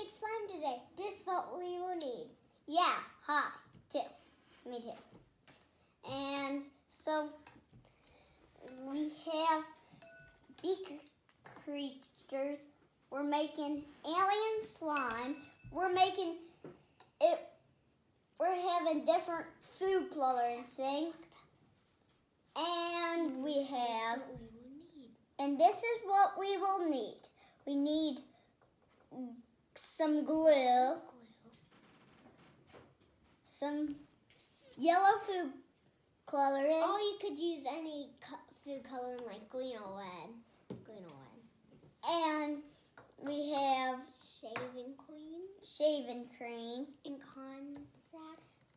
make slime today. This is what we will need. Yeah, hi, too. Me too. And so we have Beaker creatures. We're making alien slime. We're making it. We're having different food coloring things. And we have, and this is what we will need. We need some glue, some yellow food coloring. Or you could use any food coloring like green or red. And we have shaving cream, and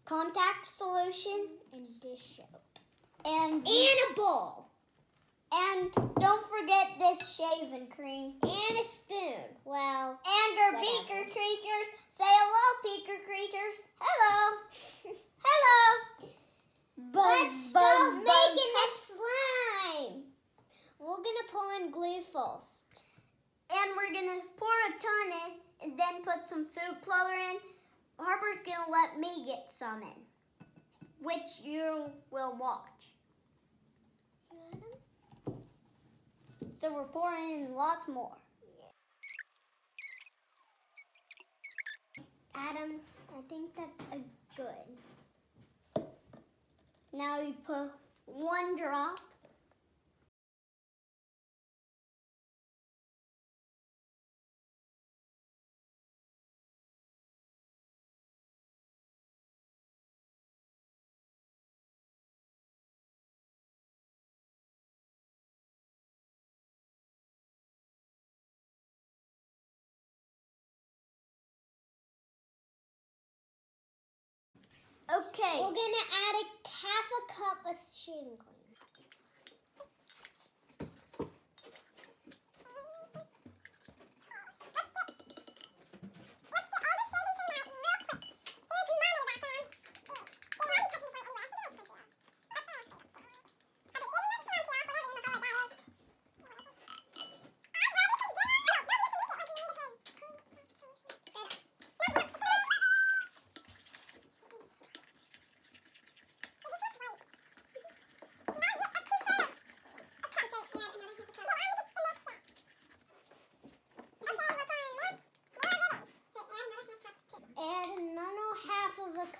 contact solution, and dish soap. And a bowl. And don't forget this shaving cream. And a spoon. Well, and our Beaker creatures. Say hello, Beaker creatures. Hello. Hello. Let's start making the slime. We're going to pull in glue first. And we're going to pour a ton in and then put some food color in. Harper's going to let me get some in, which you will watch. So we're pouring in lots more. Adam, I think that's a good. Now we put 1 drop. Okay. We're going to add half a cup of shaving cream.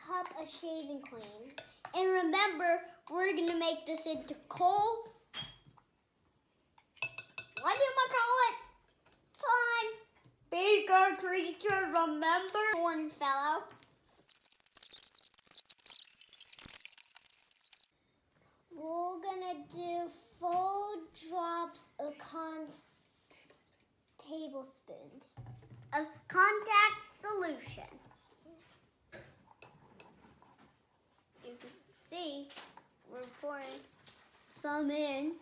Cup of shaving cream. And remember, we're going to make this into coal. What do I call it? Slime. Beaker creature, remember? One fellow. We're going to do 4 drops of tablespoons of contact solution. You can see we're pouring some in.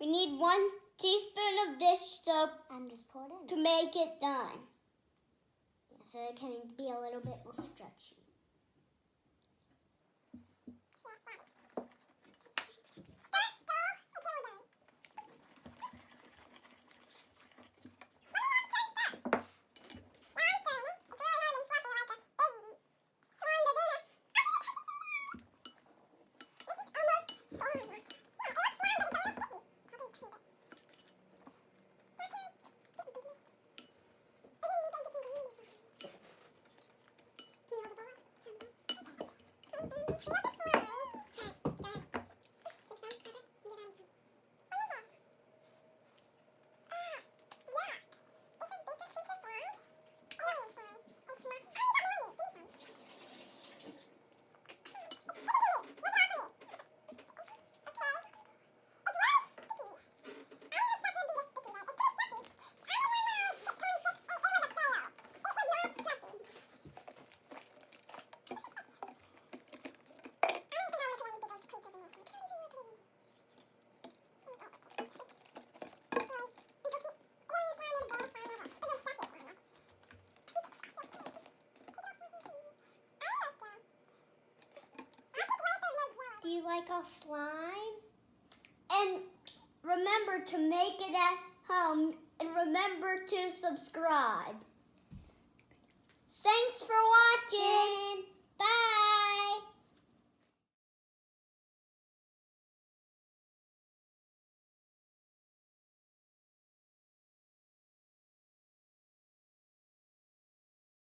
We need 1 teaspoon of dish soap and just pour it in to make it done. Yeah, so it can be a little bit more stretchy. like our slime? And remember to make it at home, and remember to subscribe. Thanks for watching.